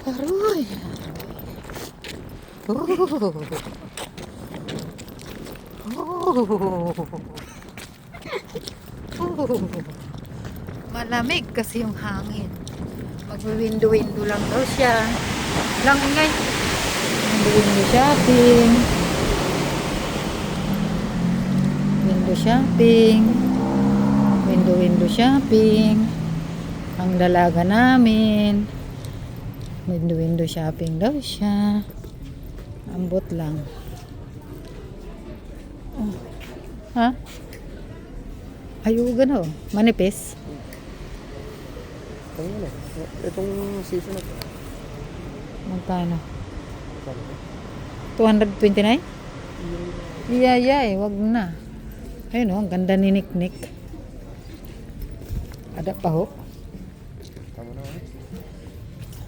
Aroy. Oh. Oh. Oh. Malamig kasi yung hangin. Mag-window-window lang daw siya. Lang ngay. Window shopping. Window shopping. Window shopping. Ang dalaga namin. Window shopping daw siya. Ambot lang. Oh. Ha? Ayugan oh. Manipis. Itong season na to. Magkano? 229? Iya, wag na. Ayun oh, ang ganda ni Nick. Ada pa ho. Tama na.